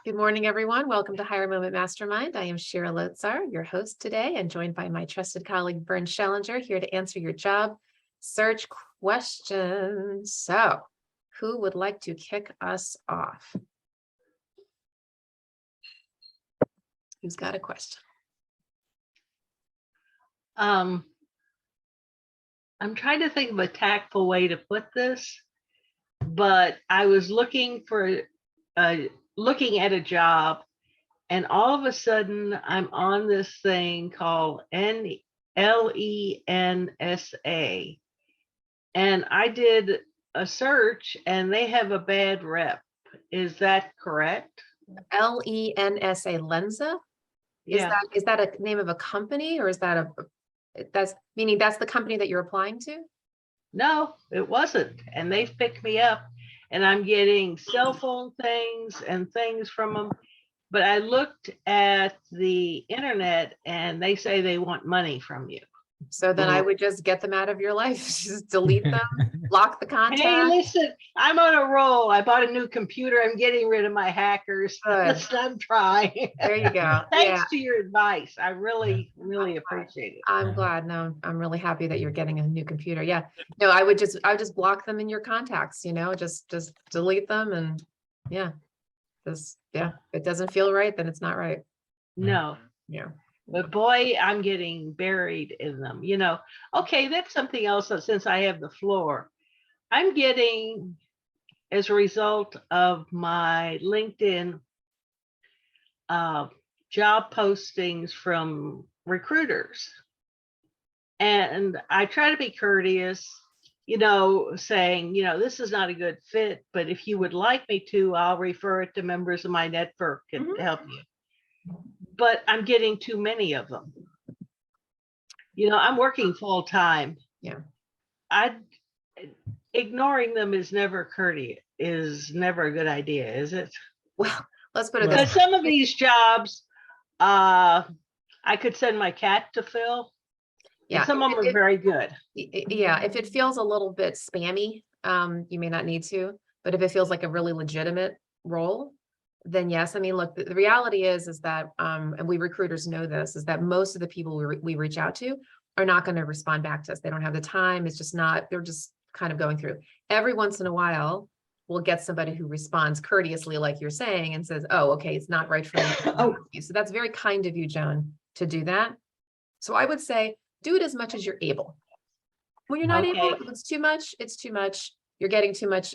Good morning, everyone. Welcome to Higher Moment Mastermind. I am Shira Lotzar, your host today, and joined by my trusted colleague, Vern Schellinger, here to answer your job search questions. So, who would like to kick us off? Who's got a question? I'm trying to think of a tactful way to put this, but I was looking at a job, and all of a sudden I'm on this thing called LENSA, and I did a search, and they have a bad rep. Is that correct? LENSA, Lenza? Yeah. Is that a name of a company, or is that that's the company that you're applying to? No, it wasn't. And they've picked me up, and I'm getting cell phone things and things from them. But I looked at the internet, and they say they want money from you. So then I would just get them out of your life. Just delete them, block the contact. Hey, listen, I'm on a roll. I bought a new computer. I'm getting rid of my hackers. Good. Listen, I'm trying. There you go. Thanks to your advice. I really appreciate it. I'm glad. No, I'm really happy that you're getting a new computer. Yeah. No, I would just block them in your contacts, just delete them, and yeah. If it doesn't feel right, then it's not right. No. Yeah. But boy, I'm getting buried in them. Okay, that's something else that, since I have the floor, I'm getting, as a result of my LinkedIn job postings from recruiters. And I try to be courteous, saying, this is not a good fit, but if you would like me to, I'll refer it to members of my network and help you. But I'm getting too many of them. I'm working full time. Yeah. Ignoring them is never a good idea, is it? Well, let's put it this way. Because some of these jobs, I could send my cat to fill. Yeah. Some of them are very good. Yeah. If it feels a little bit spammy, you may not need to, but if it feels like a really legitimate role, then yes. I mean, look, the reality is that, and we recruiters know this, is that most of the people we reach out to are not going to respond back to us. They don't have the time. It's just not, they're just kind of going through. Every once in a while, we'll get somebody who responds courteously, like you're saying, and says, oh, okay, it's not right for me. So that's very kind of you, Joan, to do that. So I would say, do it as much as you're able. When you're not able, if it's too much, it's too much. You're getting too much,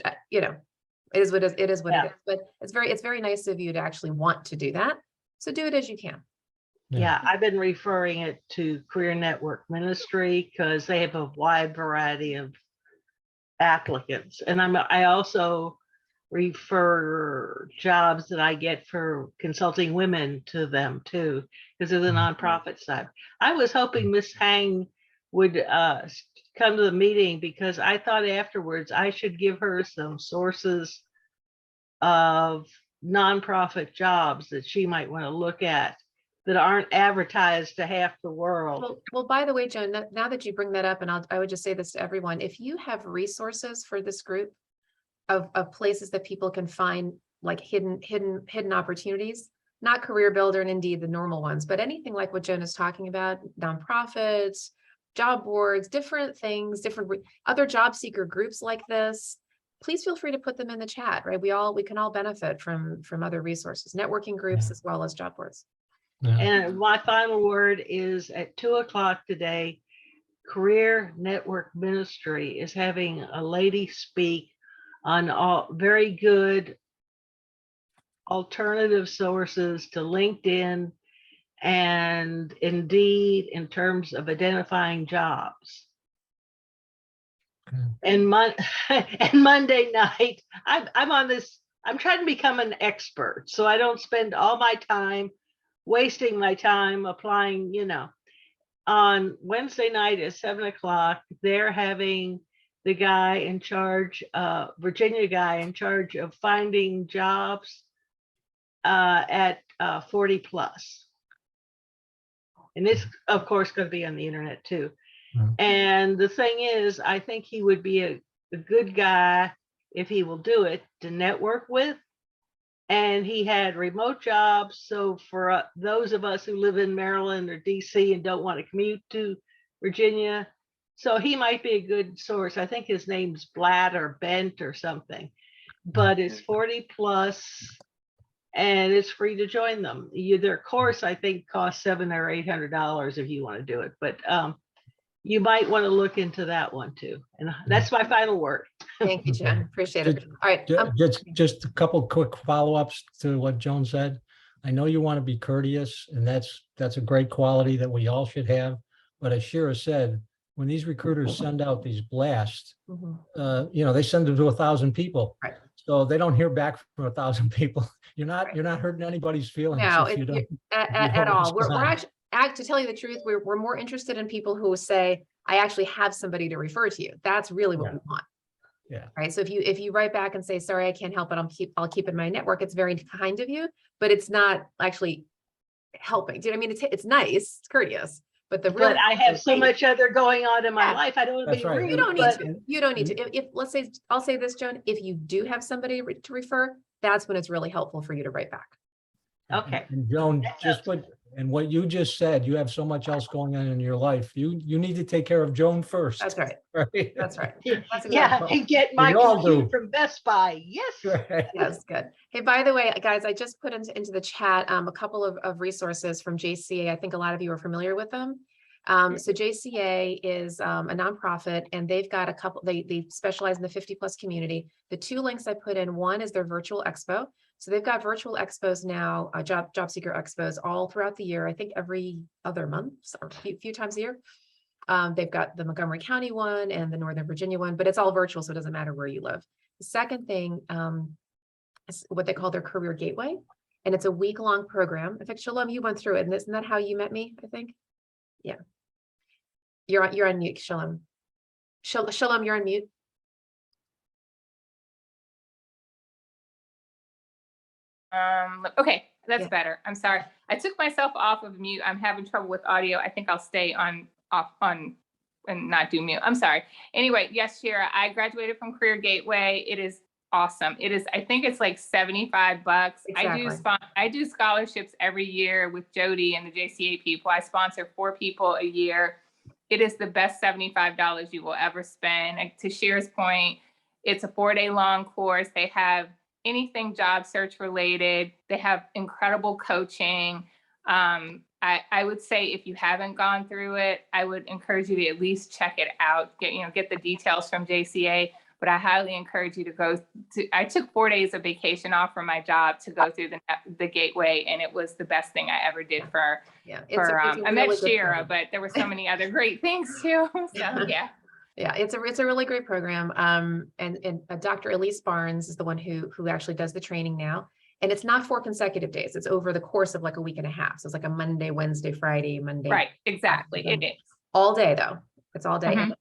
it is what it is. But it's very nice of you to actually want to do that. So do it as you can. Yeah, I've been referring it to Career Network Ministry because they have a wide variety of applicants. And I also refer jobs that I get for consulting women to them too, because of the nonprofit side. I was hoping Miss Hang would come to the meeting, because I thought afterwards I should give her some sources of nonprofit jobs that she might want to look at that aren't advertised to half the world. Well, by the way, Joan, now that you bring that up, and I would just say this to everyone, if you have resources for this group of places that people can find like hidden opportunities, not Career Builder and Indeed, the normal ones, but anything like what Joan is talking about, nonprofits, job boards, different things, different other job seeker groups like this, please feel free to put them in the chat, right? We can all benefit from other resources, networking groups, as well as job boards. And my final word is at 2:00 today, Career Network Ministry is having a lady speak on all very good alternative sources to LinkedIn and Indeed in terms of identifying jobs. And Monday night, I'm on this, I'm trying to become an expert, so I don't spend all my time wasting my time applying. On Wednesday night at 7:00, they're having the guy in charge, Virginia guy in charge of finding jobs at 40 plus. And it's, of course, going to be on the internet too. And the thing is, I think he would be a good guy, if he will do it, to network with, and he had remote jobs. So for those of us who live in Maryland or DC and don't want to commute to Virginia, so he might be a good source. I think his name's Blatt or Bent or something, but it's 40 plus and it's free to join them. Their course, I think, costs $700 or $800 if you want to do it, but you might want to look into that one too. And that's my final word. Thank you, Jen. Appreciate it. All right. Just a couple quick follow-ups to what Joan said. I know you want to be courteous, and that's a great quality that we all should have. But as Shira said, when these recruiters send out these blasts, they send them to 1,000 people. Right. So they don't hear back from 1,000 people. You're not hurting anybody's feelings. No, if you don't, at all. We're respond. actually, to tell you the truth, we're more interested in people who say, I actually have somebody to refer to you. That's really what we want. Yeah. Right. So if you write back and say, sorry, I can't help it, I'll keep in my network, it's very kind of you, but it's not actually helping. Do you know what I mean? It's nice, it's courteous, but But I have so much other going on in my life. I don't want to That's be right. rude. You don't need but to. You don't need to. If let's say, I'll say this, Joan, if you do have somebody to refer, that's when it's really helpful for you to write back. Okay. And Joan, what you just said, you have so much else going on in your life. You need to take care of Joan first. That's right. Right? That's right. That's Yeah, exactly. and get my We all computer do. from Best Buy. Yes. Right. That's good. Hey, by the way, guys, I just put into the chat a couple of resources from JCA. I think a lot of you are familiar with them. So JCA is a nonprofit, and they've got a couple, they specialize in the 50 plus community. The two links I put in, one is their virtual expo. So they've got virtual expos now, job seeker expos all throughout the year. I think every other month or a few times a year. They've got the Montgomery County one and the Northern Virginia one, but it's all virtual, so it doesn't matter where you live. The second thing is what they call their Career Gateway, and it's a week-long program. In fact, Shalom, you went through it, and isn't that how you met me? I think, yeah. You're on mute, Shalom. Shalom, you're on mute. Okay, that's Yeah. better. I'm sorry. I took myself off of mute. I'm having trouble with audio. I think I'll stay off and not do mute. I'm sorry. Anyway, yes, Shira, I graduated from Career Gateway. It is awesome. It is, I think it's like $75. Exactly. I do scholarships every year with Jody and the JCA people. I sponsor 4 people a year. It is the best $75 you will ever spend. And to Shira's point, it's a 4-day long course. They have anything job search related. They have incredible coaching. I would say if you haven't gone through it, I would encourage you to at least check it out. Get the details from JCA. But I highly encourage you to go to. I took 4 days of vacation off from my job to go through the Gateway, and it was the best thing I ever did for. Yeah, I met Shira, but there were so many other great things too. So yeah. Yeah, it's a really great program. And Dr. Elise Barnes is the one who actually does the training now. And it's not 4 consecutive days. It's over the course of like a week and a half. So it's like a Monday, Wednesday, Friday, Monday. Right, exactly. It is. All day though. It's all day. Mhm.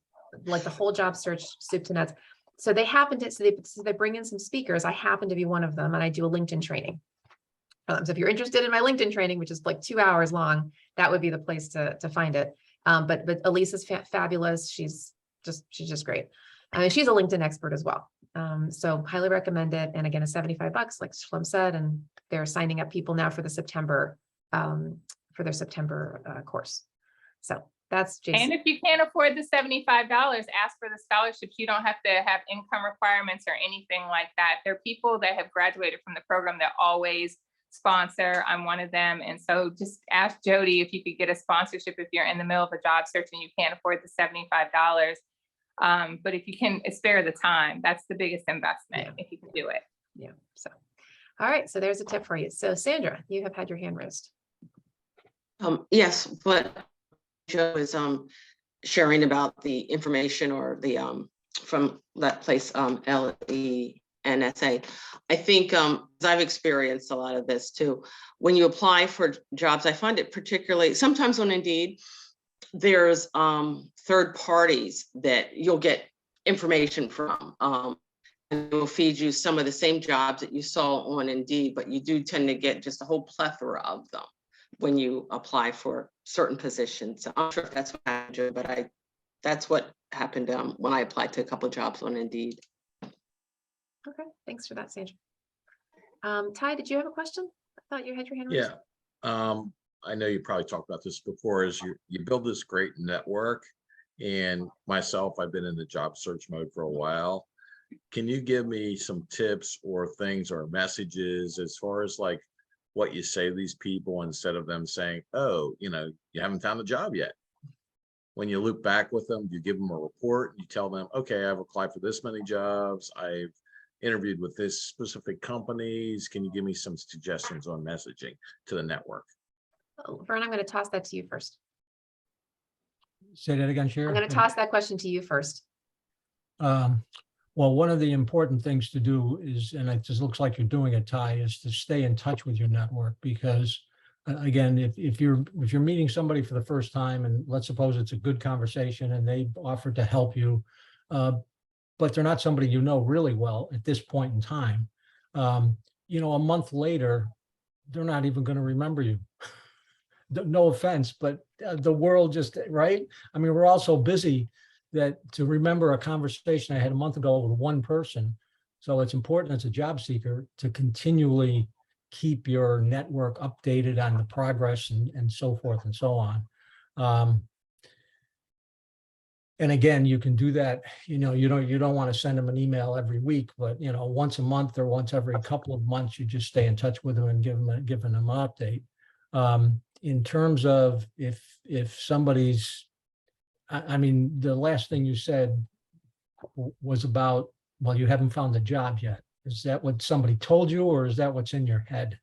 Like the whole job search, soup to nuts. So they bring in some speakers. I happen to be one of them, and I do a LinkedIn training. So if you're interested in my LinkedIn training, which is like 2 hours long, that would be the place to find it. But Elise is fabulous. She's just great. She's a LinkedIn expert as well. So highly recommend it. And again, it's $75, like Shalom said, and they're signing up people now for the September, for their September course. So that's Jason. And if you can't afford the $75, ask for the scholarships. You don't have to have income requirements or anything like that. There are people that have graduated from the program that always sponsor. I'm one of them. And so just ask Jody if you could get a sponsorship if you're in the middle of a job search and you can't afford the $75. But if you can spare the time, that's the biggest investment if you can do it. Yeah. So, all right. So there's a tip for you. So Sandra, you have had your hand raised. Yes, but Joe is sharing about the information or the from that place, LENSA. I think as I've experienced a lot of this too, when you apply for jobs, I find it particularly sometimes on Indeed, there's third parties that you'll get information from. And will feed you some of the same jobs that you saw on Indeed, but you do tend to get just a whole plethora of them when you apply for certain positions. I'm not sure if that's what happened, but that's what happened when I applied to a couple of jobs on Indeed. Okay, thanks for that, Sandra. Ty, did you have a question? I thought you had your hand raised. Yeah, I know you probably talked about this before, is you build this great network, and myself, I've been in the job search mode for a while. Can you give me some tips or things or messages as far as like what you say to these people instead of them saying, oh, you haven't found a job yet? When you loop back with them, you give them a report, you tell them, okay, I've applied for this many jobs, I've interviewed with this specific companies. Can you give me some suggestions on messaging to the network? Oh, Vern, I'm going to toss that to you first. Say that again, Sharon. I'm going to toss that question to you first. Well, one of the important things to do is, and it just looks like you're doing it, Ty, is to stay in touch with your network, because again, if you're meeting somebody for the first time, and let's suppose it's a good conversation and they offer to help you, but they're not somebody you know really well at this point in time, a month later, they're not even going to remember you. No offense, but the world just, right? I mean, we're all so busy that to remember a conversation I had a month ago with one person. So it's important as a job seeker to continually keep your network updated on the progress and so forth and so on. And again, you can do that, you don't want to send them an email every week, but once a month or once every couple of months, you just stay in touch with them and giving them an update. In terms of if somebody's, I mean, the last thing you said was about, well, you haven't found a job yet. Is that what somebody told you, or is that what's in your head?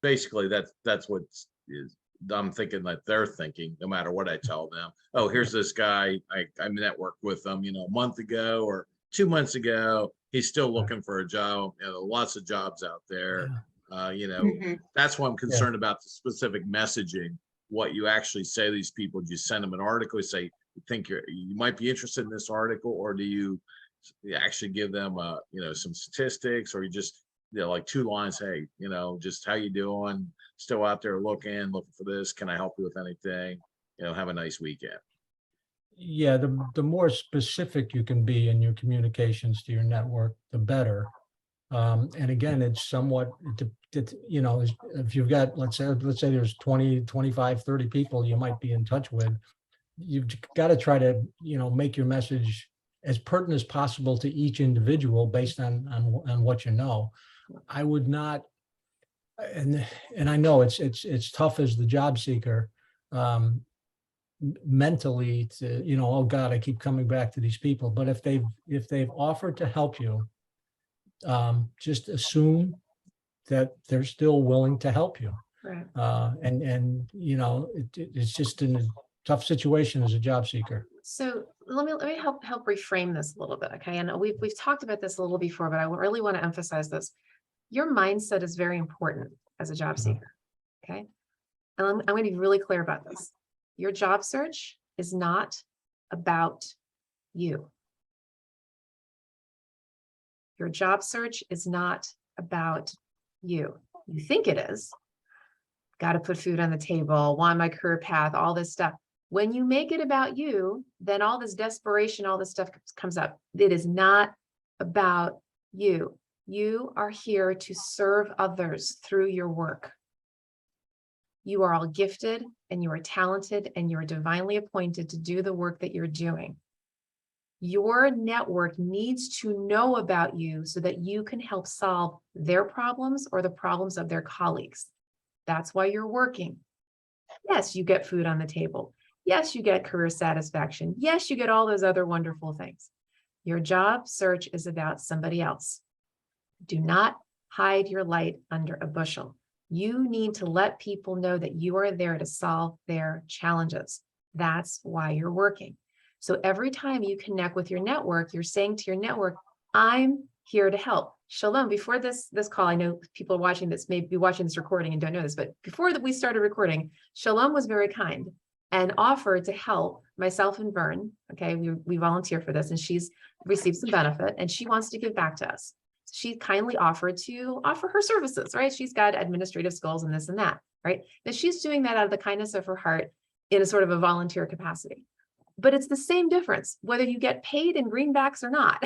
Basically, that's what is, I'm thinking that they're thinking, no matter what I tell them. Oh, here's this guy, I networked with them, a month ago or 2 months ago. He's still looking for a job. Lots of jobs out there. That's why I'm concerned about the specific messaging. What you actually say to these people. Do you send them an article, you say, you think you might be interested in this article, or do you actually give them some statistics, or you just like 2 lines, hey, just how you doing, still out there looking for this, can I help you with anything, have a nice weekend. Yeah, the more specific you can be in your communications to your network, the better. And again, it's somewhat, if you've got, let's say there's 20, 25, 30 people you might be in touch with, you've got to try to, make your message as pertinent as possible to each individual based on what you know. I would not, and I know it's tough as the job seeker, mentally to, oh God, I keep coming back to these people. But if they've offered to help you, just assume that they're still willing to help you. Right. It's just in a tough situation as a job seeker. So let me help reframe this a little bit. Okay. And we've talked about this a little before, but I really want to emphasize this. Your mindset is very important as a job seeker. Okay. And I'm going to be really clear about this. Your job search is not about you. Your job search is not about you. You think it is. Got to put food on the table, want my career path, all this stuff. When you make it about you, then all this desperation, all this stuff comes up. It is not about you. You are here to serve others through your work. You are all gifted and you are talented and you are divinely appointed to do the work that you're doing. Your network needs to know about you so that you can help solve their problems or the problems of their colleagues. That's why you're working. Yes, you get food on the table. Yes, you get career satisfaction. Yes, you get all those other wonderful things. Your job search is about somebody else. Do not hide your light under a bushel. You need to let people know that you are there to solve their challenges. That's why you're working. So every time you connect with your network, you're saying to your network, I'm here to help. Shalom, before this call, I know people watching this may be watching this recording and don't know this, but before that we started recording, Shalom was very kind and offered to help myself and Vern. Okay, we volunteer for this and she's received some benefit and she wants to give back to us. She kindly offered to offer her services, right? She's got administrative skills and this and that, right? And she's doing that out of the kindness of her heart in a sort of a volunteer capacity. But it's the same difference, whether you get paid in greenbacks or not.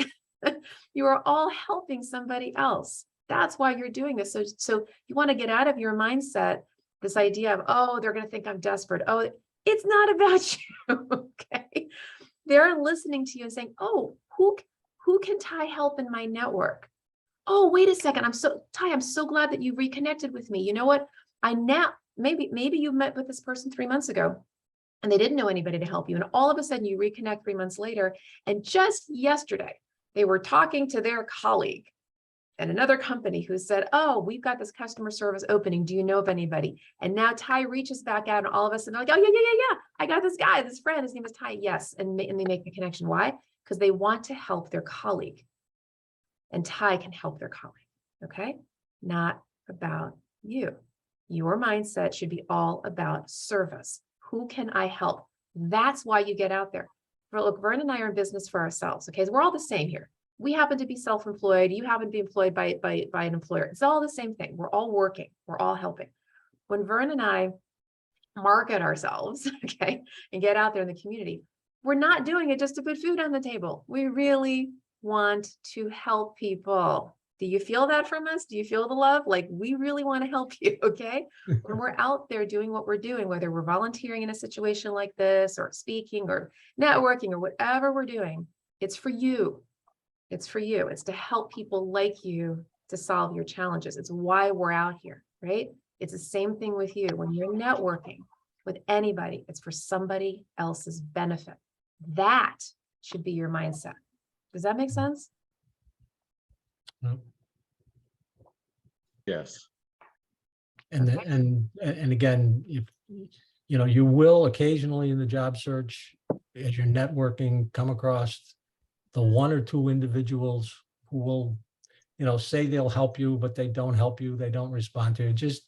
You are all helping somebody else. That's why you're doing this. So you want to get out of your mindset, this idea of, oh, they're going to think I'm desperate. Oh, it's not about you. Okay. They're listening to you and saying, oh, who can Ty help in my network? Oh, wait a second. Ty, I'm so glad that you reconnected with me. You know what? Maybe you met with this person 3 months ago and they didn't know anybody to help you. And all of a sudden you reconnect 3 months later. And just yesterday, they were talking to their colleague at another company who said, oh, we've got this customer service opening. Do you know of anybody? And now Ty reaches back out and all of us are like, oh, yeah. I got this guy, this friend, his name is Ty. Yes. And they make the connection. Why? Because they want to help their colleague. And Ty can help their colleague. Okay. Not about you. Your mindset should be all about service. Who can I help? That's why you get out there. Look, Vern and I are in business for ourselves. Okay. So we're all the same here. We happen to be self-employed. You happen to be employed by an employer. It's all the same thing. We're all working. We're all helping. When Vern and I market ourselves, okay, and get out there in the community, we're not doing it just to put food on the table. We really want to help people. Do you feel that from us? Do you feel the love? Like, we really want to help you, okay? When we're out there doing what we're doing, whether we're volunteering in a situation like this or speaking or networking or whatever we're doing, it's for you. It's for you. It's to help people like you to solve your challenges. It's why we're out here, right? It's the same thing with you. When you're networking with anybody, it's for somebody else's benefit. That should be your mindset. Does that make sense? Yes. And again, if you will occasionally in the job search, as you're networking, come across the one or two individuals who will, say they'll help you, but they don't help you. They don't respond to you. Just,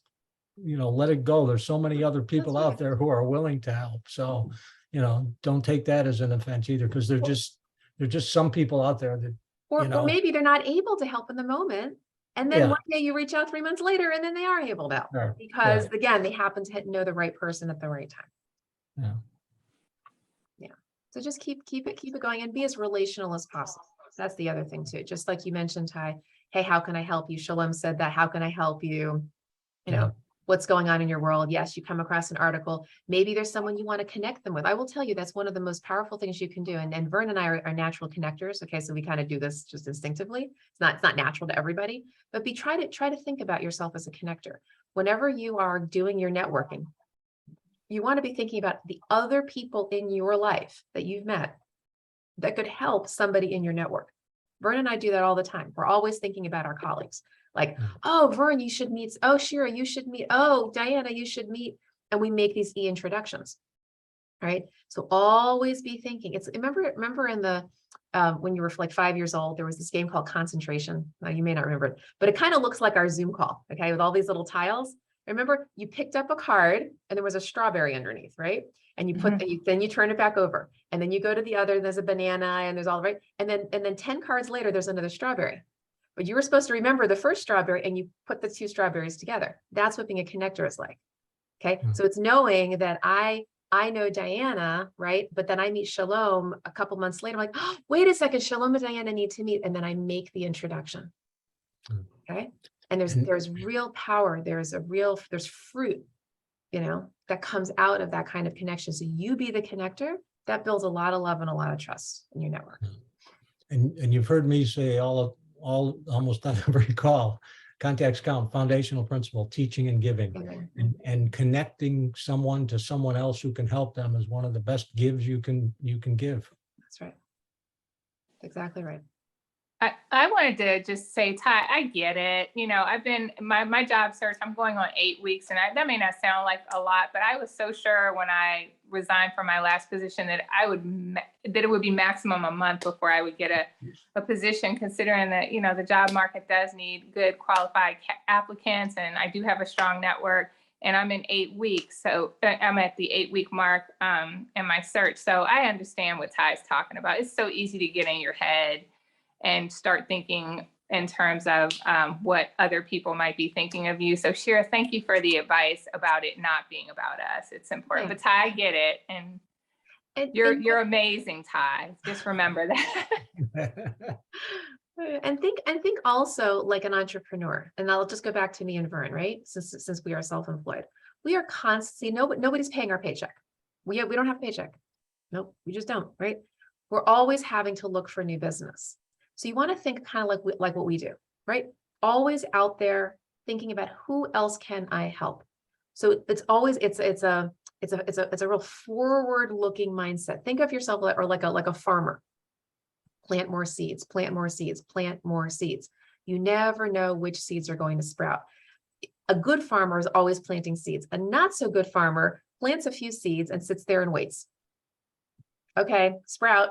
let it go. There's so many other people out there who are willing to help. So, don't take that as an offense either, because there're just some people out there that, or maybe they're not able to help in the moment. And then Yeah. one day you reach out 3 months later and then they are able to help Sure. because again, they happen to know the right person at the right time. Yeah. So just keep it going and be as relational as possible. That's the other thing too. Just like you mentioned, Ty, hey, how can I help you? Shalom said that, how can I help you? What's going on in your world? Yes, you come across an article. Maybe there's someone you want to connect them with. I will tell you, that's one of the most powerful things you can do. And Vern and I are natural connectors. Okay. So we kind of do this just instinctively. It's not natural to everybody, but try to think about yourself as a connector. Whenever you are doing your networking, you want to be thinking about the other people in your life that you've met that could help somebody in your network. Vern and I do that all the time. We're always thinking about our colleagues. Like, oh, Vern, you should meet. Oh, Shira, you should meet. Oh, Diana, you should meet. And we make these introductions, right? So always be thinking. Remember in the, when you were like 5 years old, there was this game called Concentration. Now you may not remember it, but it kind of looks like our Zoom call, okay? With all these little tiles. Remember, you picked up a card and there was a strawberry underneath, right? And you put, then you turn it back over and then you go to the other, there's a banana and there's all right. And then 10 cards later, there's another strawberry. But you were supposed to remember the first strawberry and you put the two strawberries together. That's what being a connector is like. Okay. So it's knowing that I know Diana, right? But then I meet Shalom a couple months later. I'm like, oh, wait a second, Shalom and Diana need to meet. And then I make the introduction. Okay. And there's real power. There's fruit, that comes out of that kind of connection. So you be the connector. That builds a lot of love and a lot of trust in your network. And you've heard me say almost on every call, contacts count, foundational principle, teaching and giving, and connecting someone to someone else who can help them is one of the best gives you can give. That's right. Exactly right. I wanted to just say, Ty, I get it. I've been my job search, I'm going on 8 weeks, and that may not sound like a lot, but I was so sure when I resigned from my last position that it would be maximum a month before I would get a position, considering that, the job market does need good qualified applicants. And I do have a strong network, and I'm in 8 weeks. So I'm at the 8-week mark in my search. So I understand what Ty's talking about. It's so easy to get in your head and start thinking in terms of what other people might be thinking of you. So Shira, thank you for the advice about it not being about us. It's important. But Ty, I get it. And And, You're amazing, Ty. Just remember that. and think also like an entrepreneur. And I'll just go back to me and Vern, right? Since we are self-employed, we are constantly, nobody's paying our paycheck. We don't have a paycheck. Nope, we just don't, right? We're always having to look for new business. So you want to think kind of like what we do, right? Always out there thinking about who else can I help. So it's always it's a real forward-looking mindset. Think of yourself like a farmer. Plant more seeds, plant more seeds, plant more seeds. You never know which seeds are going to sprout. A good farmer is always planting seeds. A not so good farmer plants a few seeds and sits there and waits. Okay, sprout.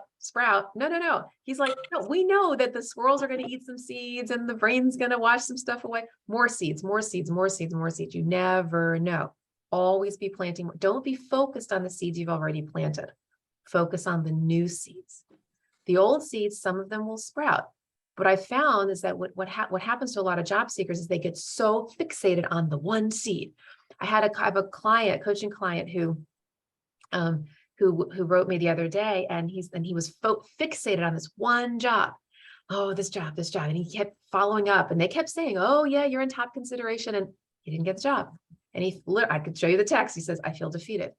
No. He's like, no, we know that the squirrels are going to eat some seeds and the rain's going to wash some stuff away. More seeds, more seeds, more seeds, more seeds. You never know. Always be planting. Don't be focused on the seeds you've already planted. Focus on the new seeds. The old seeds, some of them will sprout. What I found is that what happens to a lot of job seekers is they get so fixated on the one seed. I have a coaching client who wrote me the other day, and he was fixated on this one job. Oh, this job. And he kept following up, and they kept saying, oh yeah, you're in top consideration, and he didn't get the job. And I could show you the text. He says, I feel defeated.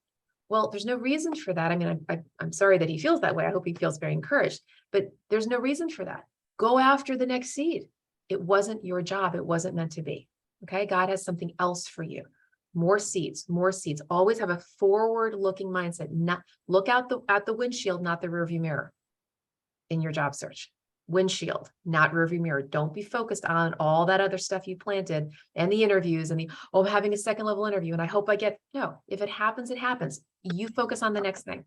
Well, there's no reason for that. I mean, I'm sorry that he feels that way. I hope he feels very encouraged, but there's no reason for that. Go after the next seed. It wasn't your job. It wasn't meant to be. Okay. God has something else for you. More seeds, more seeds. Always have a forward-looking mindset. Not look out at the windshield, not the rearview mirror in your job search. Windshield, not rearview mirror. Don't be focused on all that other stuff you planted and the interviews and I'm having a second level interview and I hope I get, no, if it happens, it happens. You focus on the next thing.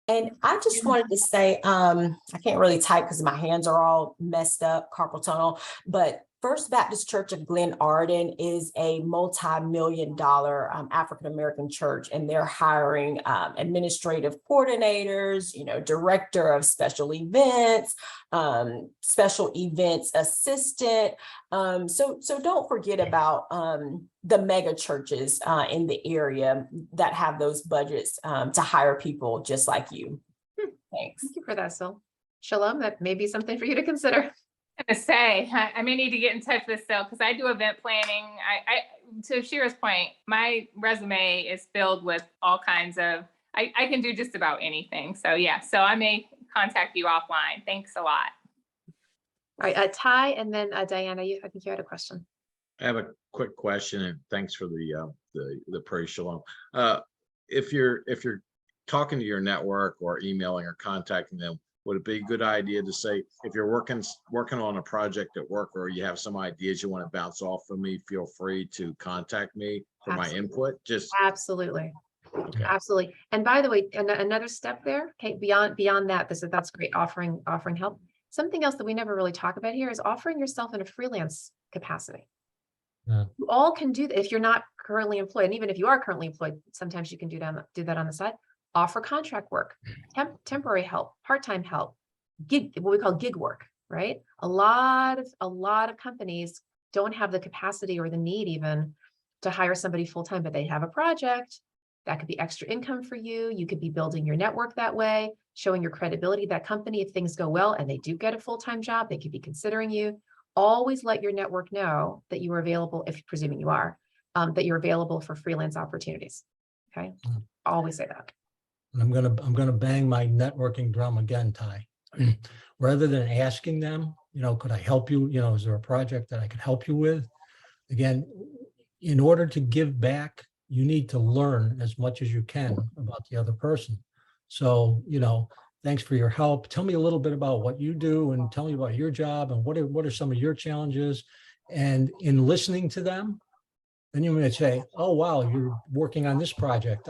And I just wanted to say, I can't really type because my hands are all messed up, carpal tunnel, but First Baptist Church of Glen Arden is a multi-million-dollar African-American church, and they're hiring administrative coordinators, director of special events assistant. So don't forget about the mega churches in the area that have those budgets to hire people just like you. Thanks. Thank you for that, Sil. Shalom, that may be something for you to consider. To say, I may need to get in touch with Sil because I do event planning. I to Shira's point, my resume is filled with all kinds of, I can do just about anything. So yeah, so I may contact you offline. Thanks a lot. All right, Ty, and then Diana, I think you had a question. I have a quick question, and thanks for the praise, Shalom. If you're talking to your network or emailing or contacting them, would it be a good idea to say, if you're working on a project at work or you have some ideas you want to bounce off of me, feel free to contact me for my input? Just Absolutely. okay. Absolutely. And by the way, another step there, okay, beyond that, that's great, offering help. Something else that we never really talk about here is offering yourself in a freelance capacity. Yeah. You all can do that if you're not currently employed. And even if you are currently employed, sometimes you can do that on the side. Offer contract work, temporary help, part-time help, what we call gig work, right? A lot of companies don't have the capacity or the need even to hire somebody full-time, but they have a project that could be extra income for you. You could be building your network that way, showing your credibility to that company. If things go well and they do get a full-time job, they could be considering you. Always let your network know that you are available, if presuming you are, that you're available for freelance opportunities. Okay, always say that. And I'm gonna bang my networking drum again, Ty. Rather than asking them, could I help you? Is there a project that I could help you with? Again, in order to give back, you need to learn as much as you can about the other person. So, thanks for your help. Tell me a little bit about what you do and tell me about your job and what are some of your challenges. And in listening to them, then you might say, oh, wow, you're working on this project.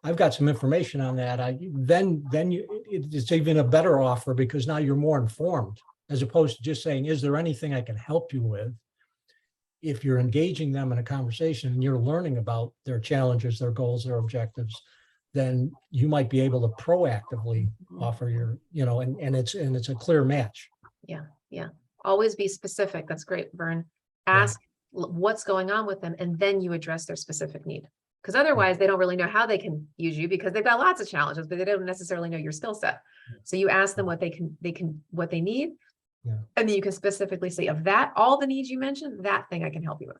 I've got some information on that. It's even a better offer because now you're more informed as opposed to just saying, is there anything I can help you with? If you're engaging them in a conversation and you're learning about their challenges, their goals, their objectives, then you might be able to proactively offer your, and it's a clear match. Yeah. Always be specific. That's great, Vern. Ask what's going on with them, and then you address their specific need. Because otherwise they don't really know how they can use you because they've got lots of challenges, but they don't necessarily know your skill set. So you ask them what what they need. Yeah. And then you can specifically say of that, all the needs you mentioned, that thing I can help you with.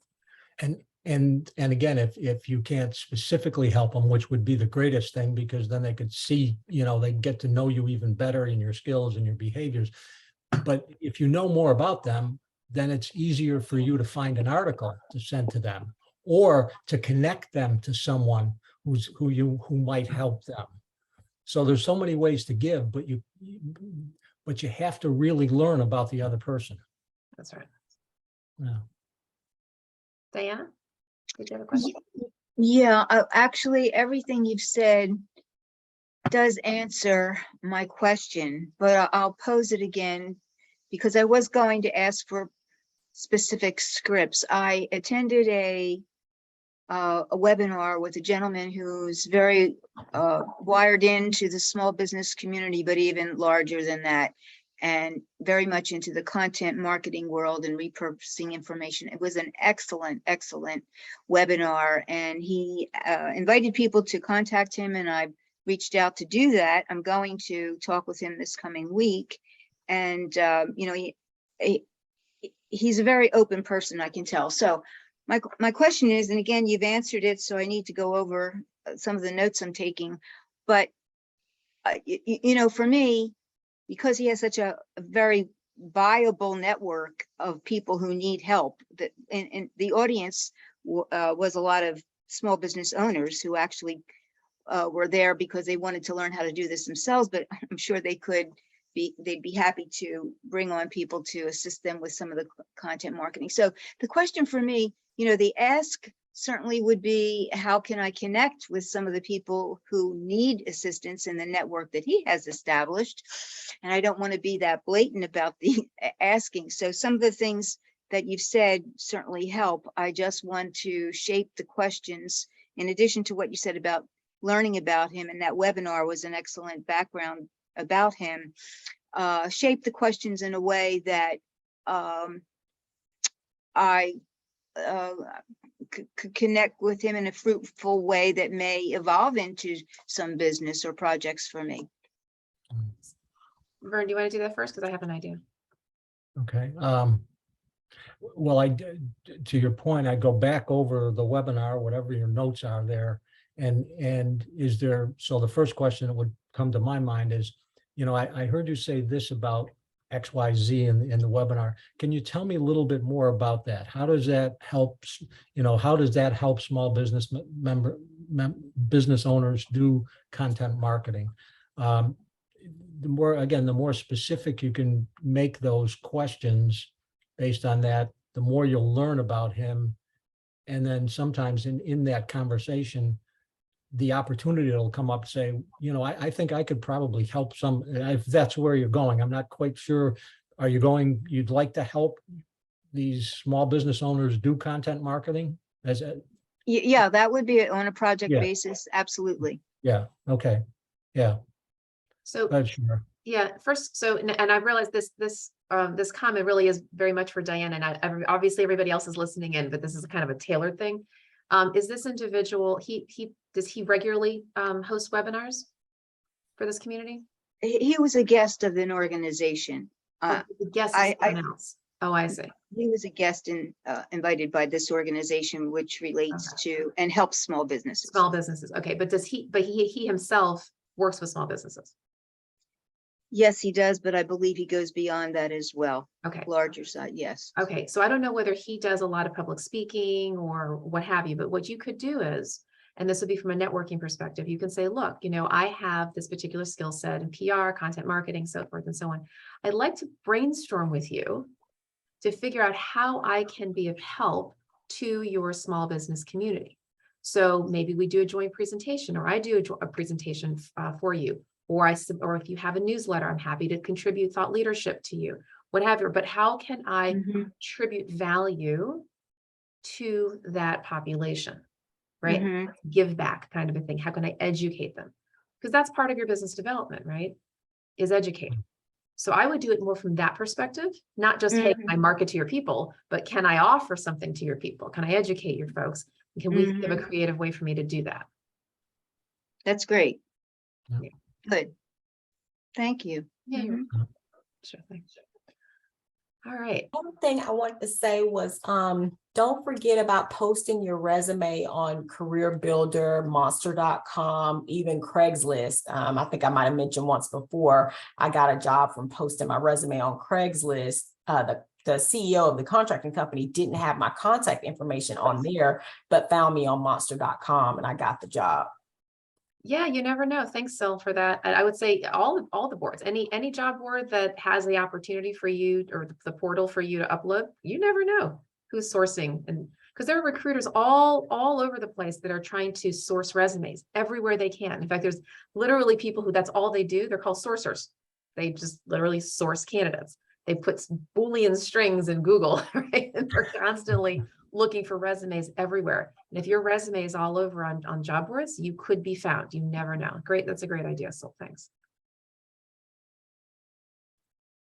And again, if you can't specifically help them, which would be the greatest thing, because then they could see, they get to know you even better in your skills and your behaviors. But if you know more about them, then it's easier for you to find an article to send to them or to connect them to someone who might help them. So there's so many ways to give, but you have to really learn about the other person. That's right. Yeah. Diana, did you have a question? Yeah, actually, everything you've said does answer my question, but I'll pose it again because I was going to ask for specific scripts. I attended a webinar with a gentleman who's very wired into the small business community, but even larger than that, and very much into the content marketing world and repurposing information. It was an excellent, excellent webinar, and he invited people to contact him, and I reached out to do that. I'm going to talk with him this coming week, and he's a very open person, I can tell. So my question is, and again, you've answered it, so I need to go over some of the notes I'm taking, but for me, because he has such a very viable network of people who need help, that and the audience was a lot of small business owners who actually were there because they wanted to learn how to do this themselves, but I'm sure they'd be happy to bring on people to assist them with some of the content marketing. So the question for me, the ask certainly would be, how can I connect with some of the people who need assistance in the network that he has established? And I don't want to be that blatant about the asking. So some of the things that you've said certainly help. I just want to shape the questions in addition to what you said about learning about him, and that webinar was an excellent background about him. Shape the questions in a way that I could connect with him in a fruitful way that may evolve into some business or projects for me. Vern, do you want to do that first? Because I have an idea. Okay. Well, to your point, I go back over the webinar, whatever your notes are there. And is there, so the first question that would come to my mind is, I heard you say this about XYZ in the webinar. Can you tell me a little bit more about that? How does that help, how does that help small business business owners do content marketing? The more specific you can make those questions based on that, the more you'll learn about him. And then sometimes in that conversation, the opportunity will come up, say, I think I could probably help some, if that's where you're going. I'm not quite sure. Are you going, you'd like to help these small business owners do content marketing? Yeah, that would be on a project Yeah. basis. Absolutely. Yeah. Okay. Yeah. So Sure. yeah, first, and I realize this comment really is very much for Diana, and obviously everybody else is listening in, but this is kind of a tailored thing. Is this individual, does he regularly host webinars for this community? He was a guest of an organization. The guest is someone else. Oh, I see. He was a guest invited by this organization, which relates to and helps small businesses. Small businesses. Okay, but he himself works with small businesses? Yes, he does, but I believe he goes beyond that as well. Okay. Larger side, yes. Okay, so I don't know whether he does a lot of public speaking or what have you, but what you could do is, and this would be from a networking perspective, you can say, look, I have this particular skill set in PR, content marketing, so forth and so on. I'd like to brainstorm with you to figure out how I can be of help to your small business community. So maybe we do a joint presentation, or I do a presentation for you, or if you have a newsletter, I'm happy to contribute thought leadership to you, whatever. But how can I contribute value to that population, right? Give back kind of a thing. How can I educate them? Because that's part of your business development, right? Is educating. So I would do it more from that perspective, not just, hey, can I market to your people, but can I offer something to your people? Can I educate your folks? Can we think of a creative way for me to do that? That's great. Yeah. Good. Thank you. Yeah, you're Mhm. welcome. Sure thing. All right. One thing I wanted to say was, don't forget about posting your resume on Careerbuildermonster.com, even Craigslist. I think I might have mentioned once before, I got a job from posting my resume on Craigslist. The CEO of the contracting company didn't have my contact information on there, but found me on monster.com and I got the job. Yeah, you never know. Thanks, Sil, for that. And I would say all the boards, any job board that has the opportunity for you or the portal for you to upload, you never know who's sourcing. And because there are recruiters all over the place that are trying to source resumes everywhere they can. In fact, there's literally people who that's all they do. They're called sourcers. They just literally source candidates. They put Boolean strings in Google, right? And they're constantly looking for resumes everywhere. And if your resume is all over on job boards, you could be found. You never know. Great. That's a great idea. So thanks.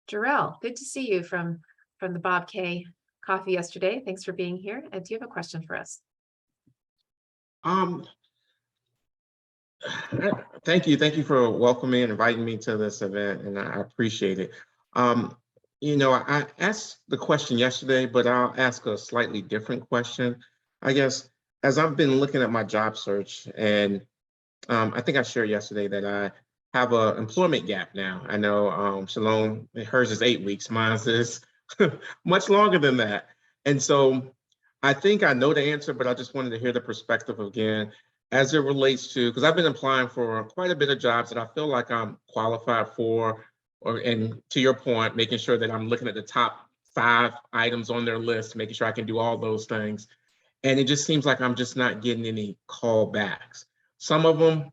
Jarrell, good to see you from the Bob K coffee yesterday. Thanks for being here. And do you have a question for us? Thank you. Thank you for welcoming and inviting me to this event, and I appreciate it. I asked the question yesterday, but I'll ask a slightly different question. I guess, as I've been looking at my job search, and I think I shared yesterday that I have an employment gap now. I know Shalom, hers is 8 weeks, mine is much longer than that. And so I think I know the answer, but I just wanted to hear the perspective again as it relates to, because I've been applying for quite a bit of jobs that I feel like I'm qualified for, and to your point, making sure that I'm looking at the top 5 items on their list, making sure I can do all those things. And it just seems like I'm just not getting any callbacks. Some of them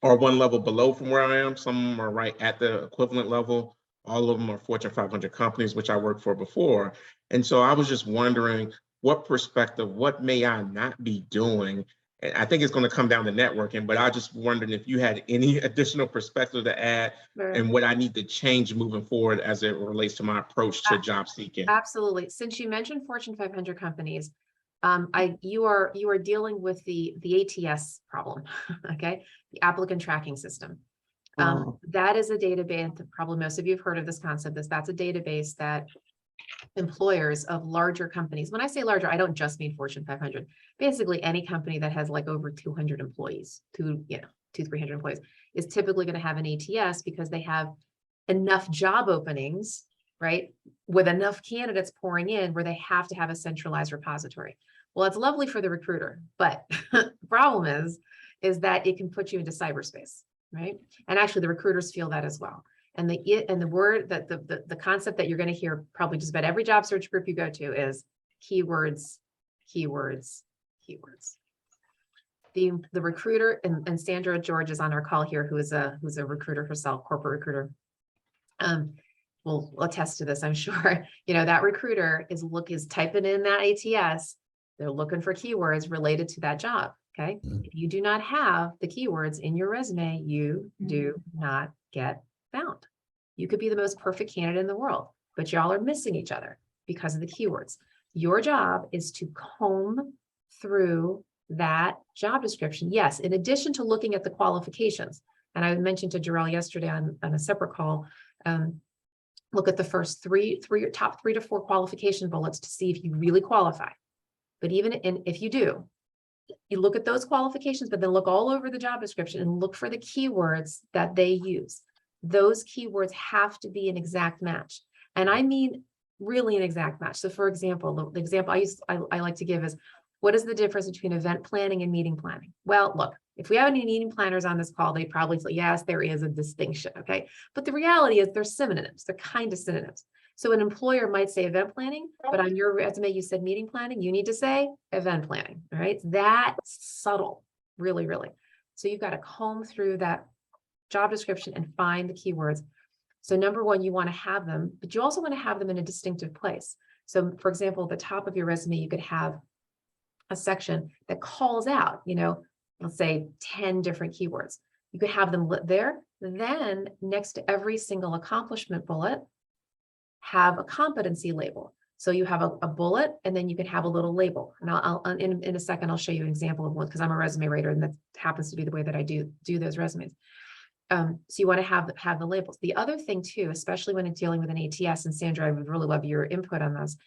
are one level below from where I am. Some of them are right at the equivalent level. All of them are Fortune 500 companies, which I worked for before. And so I was just wondering what perspective, what may I not be doing? And I think it's going to come down to networking, but I just wondered if you had any additional perspective to add and what I need to change moving forward as it relates to my approach to job seeking. Absolutely. Since you mentioned Fortune 500 companies, you are dealing with the ATS problem, okay? The applicant tracking system. That is a database that probably most of you have heard of this concept. That's a database that employers of larger companies, when I say larger, I don't just mean Fortune 500, basically any company that has like over 200 employees, 300 employees is typically going to have an ATS because they have enough job openings, right? With enough candidates pouring in where they have to have a centralized repository. Well, it's lovely for the recruiter, but the problem is that it can put you into cyberspace, right? And actually the recruiters feel that as well. And the word that the concept that you're going to hear probably just about every job search group you go to is keywords, keywords, keywords. The recruiter, and Sandra George is on our call here, who's a recruiter herself, corporate recruiter. Will attest to this, I'm sure. That recruiter is typing in that ATS. They're looking for keywords related to that job. Okay. If you do not have the keywords in your resume, you do not get found. You could be the most perfect candidate in the world, but y'all are missing each other because of the keywords. Your job is to comb through that job description. Yes, in addition to looking at the qualifications. And I mentioned to Jarrell yesterday on a separate call, look at the first top 3 to 4 qualification bullets to see if you really qualify. But if you do, you look at those qualifications, but then look all over the job description and look for the keywords that they use. Those keywords have to be an exact match. And I mean, really an exact match. So for example, the example I like to give is, what is the difference between event planning and meeting planning? Well, look, if we have any meeting planners on this call, they probably say, yes, there is a distinction, okay? But the reality is they're synonyms. They're kind of synonyms. So an employer might say event planning, but on your resume, you said meeting planning. You need to say event planning, all right? That's subtle, really, really. So you've got to comb through that job description and find the keywords. So number one, you want to have them, but you also want to have them in a distinctive place. So for example, at the top of your resume, you could have a section that calls out, let's say 10 different keywords. You could have them lit there. Then next to every single accomplishment bullet, have a competency label. So you have a bullet, and then you can have a little label. And I'll in a second, I'll show you an example of one, because I'm a resume writer, and that happens to be the way that I do those resumes. So you want to have the labels. The other thing too, especially when it's dealing with an ATS, and Sandra, I would really love your input on this,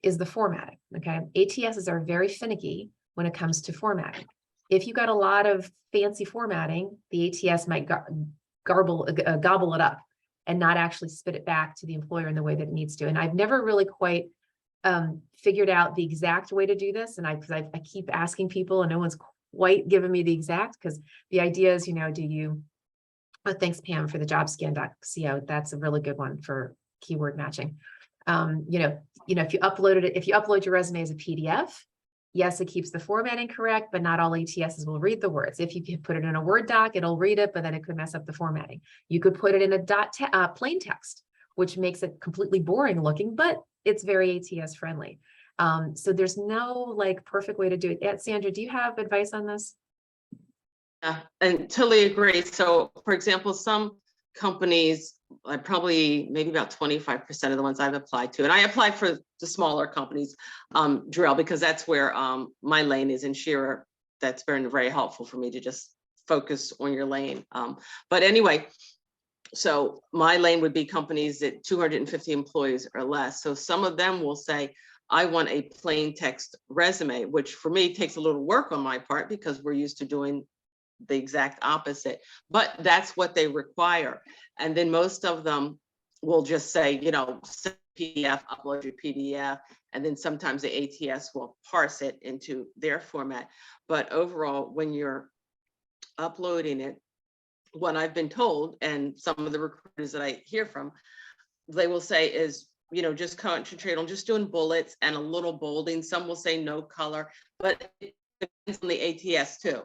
is the formatting. Okay. ATSs are very finicky when it comes to formatting. If you got a lot of fancy formatting, the ATS might gobble it up and not actually spit it back to the employer in the way that it needs to. And I've never really quite figured out the exact way to do this. And I keep asking people, and no one's quite given me the exact, because the idea is, do you, thanks Pam for the jobscan.co. That's a really good one for keyword matching. If you upload your resume as a PDF, yes, it keeps the formatting correct, but not all ATSs will read the words. If you can put it in a Word doc, it'll read it, but then it could mess up the formatting. You could put it in a plain text, which makes it completely boring looking, but it's very ATS friendly. So there's no perfect way to do it. Sandra, do you have advice on this? Yeah, and totally agree. So for example, some companies, maybe about 25% of the ones I've applied to, and I applied for the smaller companies, Drill, because that's where my lane is in Shearer. That's been very helpful for me to just focus on your lane. But anyway, so my lane would be companies at 250 employees or less. So some of them will say, I want a plain text resume, which for me takes a little work on my part because we're used to doing the exact opposite, but that's what they require. And then most of them will just say, send PDF, upload your PDF, and then sometimes the ATS will parse it into their format. But overall, when you're uploading it, what I've been told, and some of the recruiters that I hear from, they will say is, just concentrate on just doing bullets and a little bolding. Some will say no color, but it depends on the ATS too,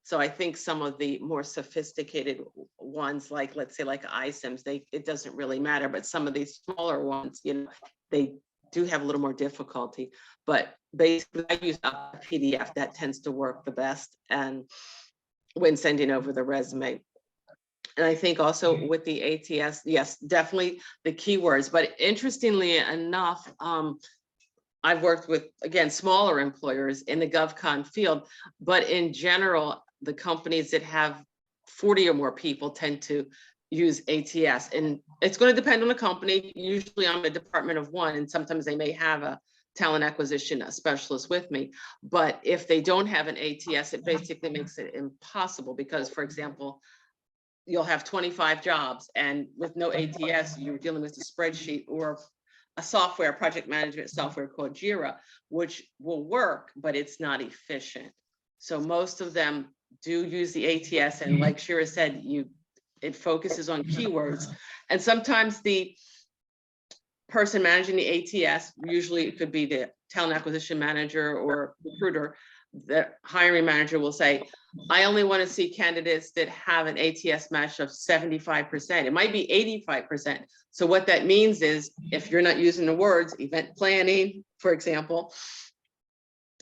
So I think some of the more sophisticated ones, like let's say like iSIMS, it doesn't really matter, but some of these smaller ones, they do have a little more difficulty. But basically I use a PDF that tends to work the best and when sending over the resume. And I think also with the ATS, yes, definitely the keywords. But interestingly enough, I've worked with, again, smaller employers in the GovCon field, but in general, the companies that have 40 or more people tend to use ATS. And it's going to depend on the company. Usually I'm a department of one, and sometimes they may have a talent acquisition specialist with me. But if they don't have an ATS, it basically makes it impossible because, for example, you'll have 25 jobs, and with no ATS, you're dealing with a spreadsheet or a software, project management software called Jira, which will work, but it's not efficient. So most of them do use the ATS, and like Shira said, it focuses on keywords. And sometimes the person managing the ATS, usually it could be the talent acquisition manager or recruiter, the hiring manager will say, I only want to see candidates that have an ATS match of 75%. It might be 85%. So what that means is if you're not using the words event planning, for example,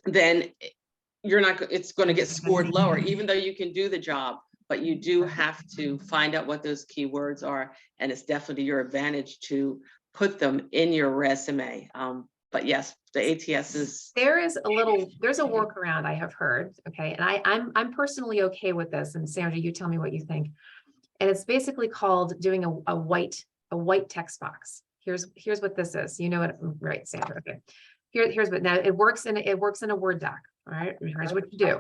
then it's going to get scored lower, even though you can do the job, but you do have to find out what those keywords are. And it's definitely your advantage to put them in your resume. But yes, the ATS is. There's a workaround I have heard. Okay. And I'm personally okay with this. And Sandra, you tell me what you think. And it's basically called doing a white text box. Here's what this is. You know what, right, Sandra? Okay. Here's what, now it works in a Word doc. All right. Here's what you do.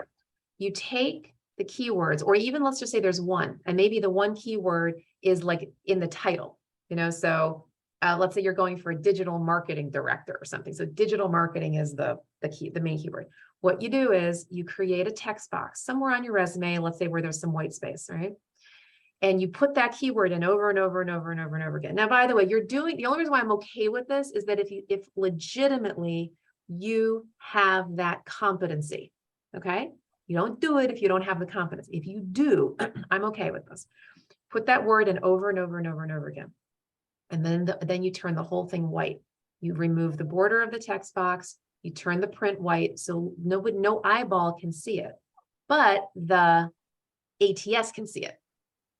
You take the keywords, or even let's just say there's one, and maybe the one keyword is like in the title, so let's say you're going for a digital marketing director or something. So digital marketing is the main keyword. What you do is you create a text box somewhere on your resume, let's say where there's some white space, right? And you put that keyword in over and over and over and over and over again. Now, by the way, the only reason why I'm okay with this is that if legitimately you have that competency, okay? You don't do it if you don't have the competence. If you do, I'm okay with this. Put that word in over and over and over and over again. And then you turn the whole thing white. You remove the border of the text box. You turn the print white so no eyeball can see it, but the ATS can see it.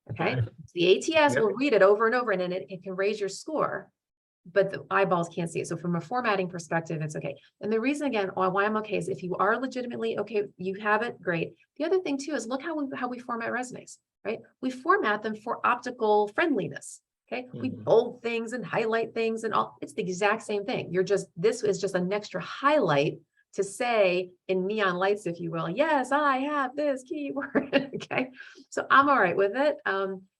Okay. The ATS will read it over and over, and then it can raise your score. but the eyeballs can't see it. So from a formatting perspective, it's okay. And the reason again, why I'm okay is if you are legitimately okay, you have it, great. The other thing too is look how we format resumes, right? We format them for optical friendliness. Okay, we bold things and highlight things and all. It's the exact same thing. This is just an extra highlight to say in neon lights, if you will, yes, I have this keyword. Okay, so I'm all right with it.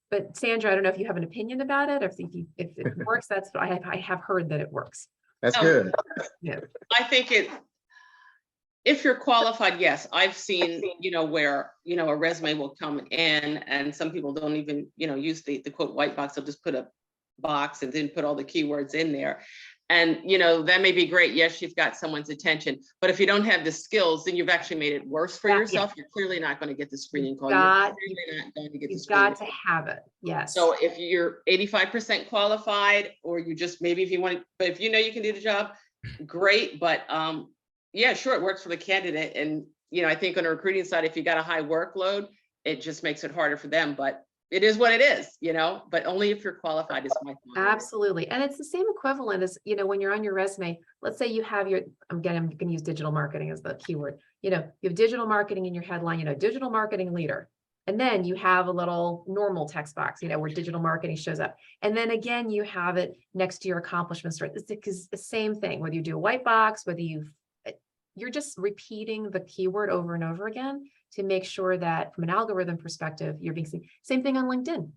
But Sandra, I don't know if you have an opinion about it, or if it works. That's what I have heard that it works. That's good. Yeah. I think if you're qualified, yes, I've seen, where, a resume will come in and some people don't even, use the quote white box. They'll just put a box and then put all the keywords in there. And, that may be great. Yes, you've got someone's attention, but if you don't have the skills, then you've actually made it worse for yourself. You're clearly not going to get the screening call. You've got to have it. Yes. So if you're 85% qualified, or you just, maybe if you want to, but if you can do the job, great. But, yeah, sure, it works for the candidate. And, I think on the recruiting side, if you got a high workload, it just makes it harder for them. But it is what it is, but only if you're qualified is my point. Absolutely. And it's the same equivalent as, when you're on your resume, let's say you have I'm going to use digital marketing as the keyword. You have digital marketing in your headline, digital marketing leader. And then you have a little normal text box, where digital marketing shows up. And then again, you have it next to your accomplishments, right? It's the same thing, whether you do a white box, whether you're just repeating the keyword over and over again to make sure that from an algorithm perspective, you're being seen. Same thing on LinkedIn.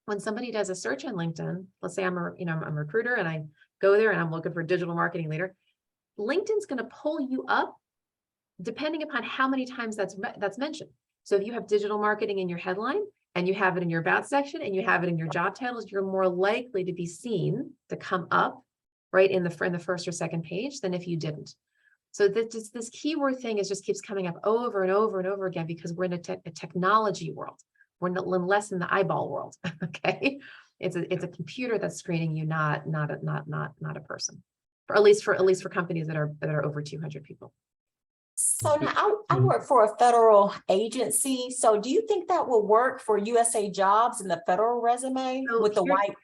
When somebody does a search on LinkedIn, let's say I'm a recruiter and I go there and I'm looking for a digital marketing leader, LinkedIn's going to pull you up depending upon how many times that's mentioned. So if you have digital marketing in your headline and you have it in your about section and you have it in your job titles, you're more likely to be seen to come up right in the first or second page than if you didn't. So this keyword thing just keeps coming up over and over and over again because we're in a technology world. We're less in the eyeball world. Okay, it's a computer that's screening you, not a person. At least for companies that are over 200 people. So now I work for a federal agency. So do you think that will work for USA Jobs in the federal resume with the white?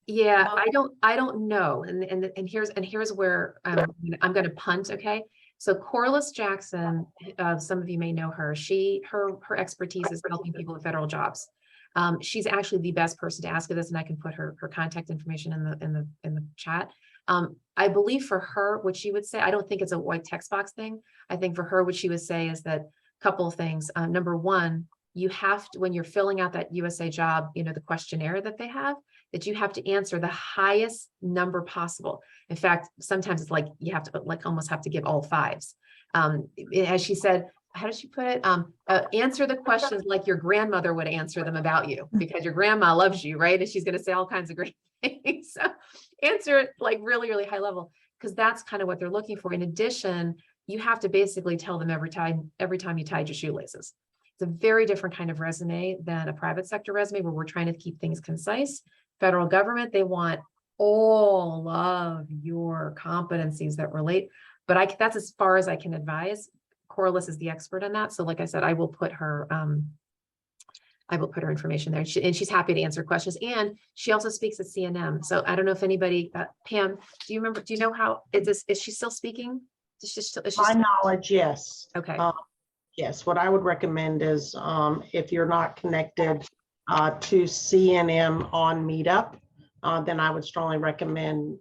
Yeah, I don't know. And here's where I'm going to punt. Okay. So Corliss Jackson, some of you may know her. Her expertise is helping people with federal jobs. She's actually the best person to ask this, and I can put her contact information in the chat. I believe for her, what she would say, I don't think it's a white text box thing. I think for her, what she would say is that a couple of things. Number one, you have to, when you're filling out that USA job, the questionnaire that they have, that you have to answer the highest number possible. In fact, sometimes it's like you have to almost have to give all fives. As she said, how does she put it? Answer the questions like your grandmother would answer them about you, because your grandma loves you, right? And she's going to say all kinds of great things. So answer it like really, really high level, because that's kind of what they're looking for. In addition, you have to basically tell them every time you tied your shoelaces. It's a very different kind of resume than a private sector resume where we're trying to keep things concise. Federal government, they want all of your competencies that relate, but that's as far as I can advise. Corliss is the expert on that. So like I said, I will put her information there, and she's happy to answer questions. And she also speaks at CNM. So I don't know if anybody, Pam, do you know how is she still speaking? My knowledge, yes. Okay. Yes, what I would recommend is if you're not connected to CNM on Meetup, then I would strongly recommend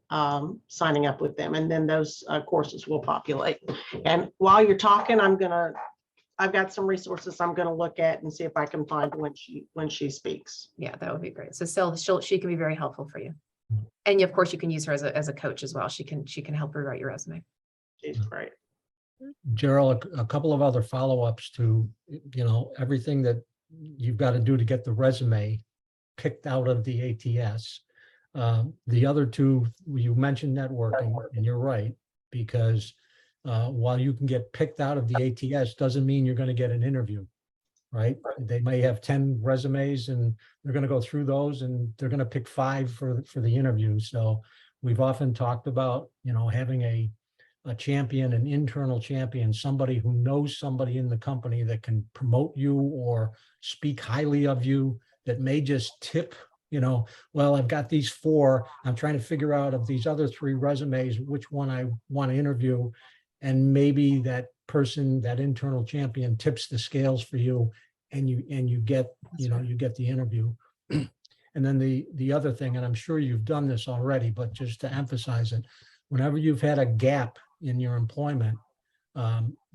signing up with them, and then those courses will populate. And while you're talking, I've got some resources I'm going to look at and see if I can find when she speaks. Yeah, that would be great. So she can be very helpful for you, and of course you can use her as a coach as well. She can help her write your resume. She's great. Gerald, a couple of other follow-ups to, everything that you've got to do to get the resume picked out of the ATS. The other two, you mentioned networking, and you're right, because while you can get picked out of the ATS, doesn't mean you're going to get an interview, right? They may have 10 resumes and they're going to go through those and they're going to pick 5 for the interview. So we've often talked about, having a champion, an internal champion, somebody who knows somebody in the company that can promote you or speak highly of you, that may just tip well, I've got these 4, I'm trying to figure out of these other 3 resumes, which one I want to interview. And maybe that person, that internal champion tips the scales for you and you get, you get the interview. And then the other thing, and I'm sure you've done this already, but just to emphasize it, whenever you've had a gap in your employment,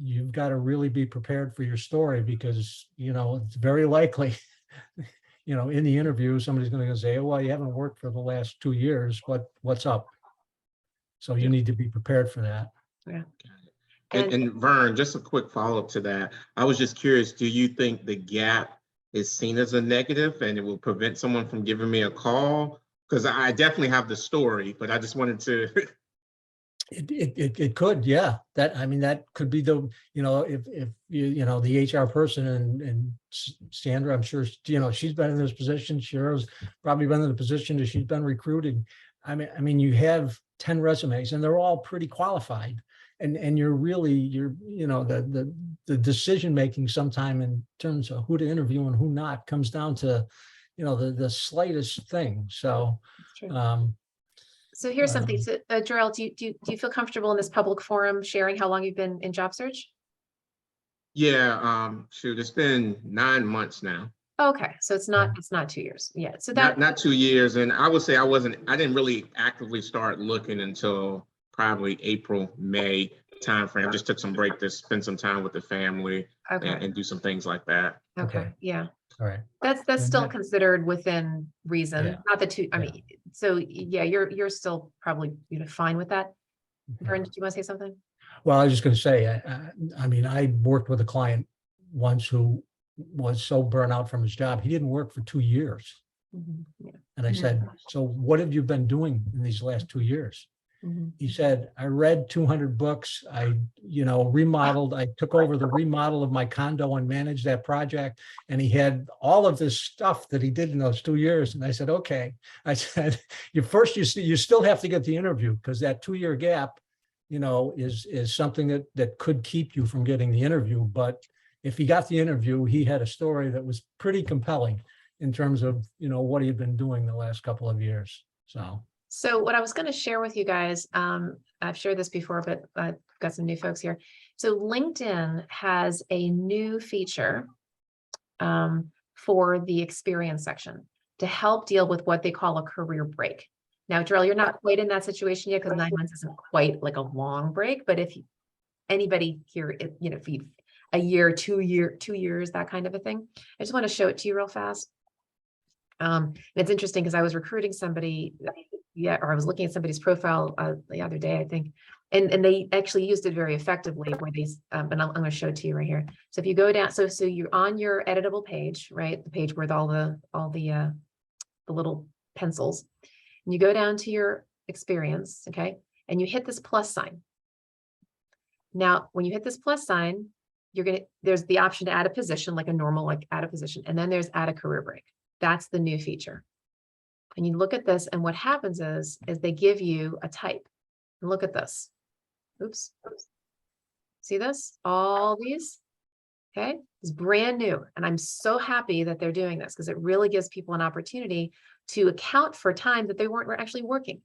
you've got to really be prepared for your story because, it's very likely, in the interview, somebody's going to say, oh, well, you haven't worked for the last 2 years, what's up? So you need to be prepared for that. Yeah. And Vern, just a quick follow-up to that. I was just curious, do you think the gap is seen as a negative and it will prevent someone from giving me a call? Because I definitely have the story, but I just wanted to. It could, yeah. That could be the, if the HR person and Sandra, I'm sure, she's been in this position. Cheryl's probably been in the position that she's been recruited. I mean, you have 10 resumes and they're all pretty qualified. And you're really, the decision-making sometime in terms of who to interview and who not comes down to, the slightest thing. So, So here's something. So, Jarrell, do you feel comfortable in this public forum sharing how long you've been in job search? Yeah, shoot, it's been 9 months now. Okay, so it's not 2 years. Yeah, so that Not 2 years. And I would say I didn't really actively start looking until probably April, May timeframe. Just took some break to spend some time with the family and do some things like that. Okay, yeah. All right. That's And still that- considered within reason, Yeah. not the 2, I Yeah. mean, so yeah, you're still probably, fine with that. Vern, did you want to say something? Well, I was just going to say, I worked with a client once who was so burnt out from his job, he didn't work for 2 years. Yeah. And I said, so what have you been doing in these last 2 years? Mhm. He said, I read 200 books. I, remodeled. I took over the remodel of my condo and managed that project. And he had all of this stuff that he did in those 2 years. And I said, okay. I said, you still have to get the interview because that 2-year gap, is something that could keep you from getting the interview. But if he got the interview, he had a story that was pretty compelling in terms of, what he had been doing the last couple of years. So what I was going to share with you guys, I've shared this before, but I've got some new folks here. So LinkedIn has a new feature for the experience section to help deal with what they call a career break. Now, Jarrell, you're not quite in that situation yet because 9 months isn't quite like a long break, but if anybody here, if you a year, 2 years, that kind of a thing, I just want to show it to you real fast. It's interesting because I was recruiting somebody, or I was looking at somebody's profile the other day, I think, and they actually used it very effectively where they, and I'm going to show it to you right here. So if you go down, so you're on your editable page, right? The page with all the little pencils, and you go down to your experience, okay? And you hit this plus sign. Now, when you hit this plus sign, there's the option to add a position, like a normal, like add a position, and then there's add a career break. That's the new feature. And you look at this, and what happens is they give you a type. And look at this. Oops. See this? All these? Okay. It's brand new. And I'm so happy that they're doing this because it really gives people an opportunity to account for time that they weren't actually working.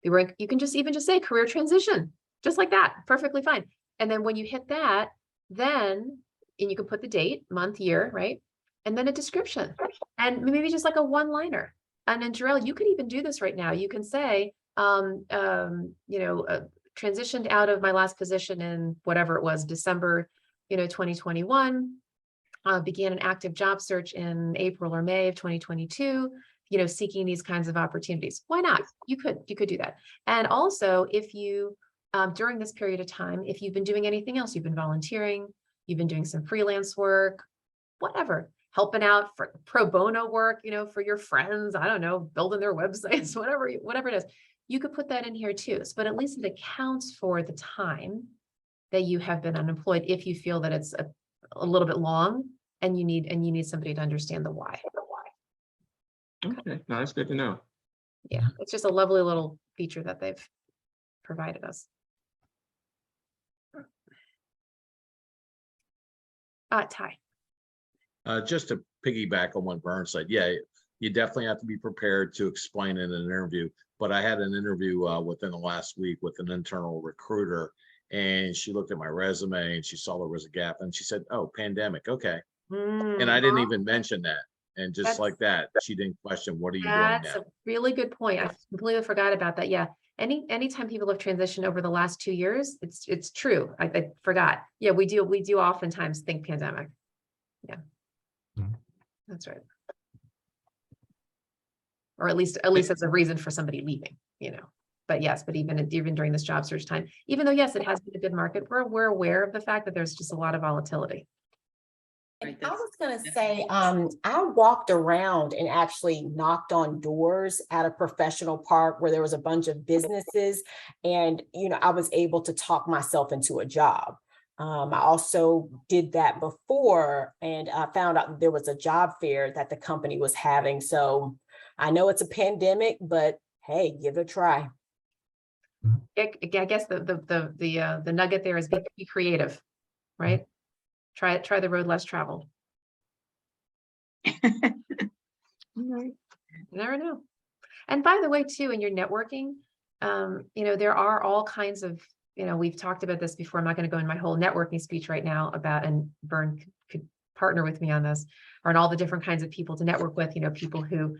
You can even just say career transition, just like that. Perfectly fine. And then when you hit that, and you can put the date, month, year, right? And then a description and maybe just like a one-liner. And then Jarrell, you could even do this right now. You can say, transitioned out of my last position in whatever it was, December, 2021, began an active job search in April or May of 2022, seeking these kinds of opportunities. Why not? You could do that. And also if you, during this period of time, if you've been doing anything else, you've been volunteering, you've been doing some freelance work, whatever, helping out for pro bono work, for your friends, I don't know, building their websites, whatever it is, you could put that in here too. But at least it accounts for the time that you have been unemployed if you feel that it's a little bit long and you need somebody to understand the why. Okay, no, that's good to know. Yeah, it's just a lovely little feature that they've provided us. Ty. Just to piggyback on what Vern said, yeah, you definitely have to be prepared to explain in an interview. But I had an interview within the last week with an internal recruiter, and she looked at my resume and she saw there was a gap, and she said, "Oh, pandemic, okay." And I didn't even mention that. And just That's- like that, she didn't question, what are you doing That's now? a really good point. I completely forgot about that. Yeah. Anytime people have transitioned over the last 2 years, it's true. I forgot. Yeah, we do oftentimes think pandemic. Yeah. Mhm. That's right. Or at least as a reason for somebody leaving, you know. But yes, but even during this job search time, even though, yes, it has been a good market, we're aware of the fact that there's just a lot of volatility. And I was gonna say, I walked around and actually knocked on doors at a professional park where there was a bunch of businesses, and I was able to talk myself into a job. I also did that before, and I found out that there was a job fair that the company was having. So I know it's a pandemic, but hey, give it a try. I guess the nugget there is be creative, right? Try the road less traveled. You never know. And by the way, too, in your networking, there are all kinds of, we've talked about this before. I'm not going to go in my whole networking speech right now about, and Vern could partner with me on this, or on all the different kinds of people to network with, people who,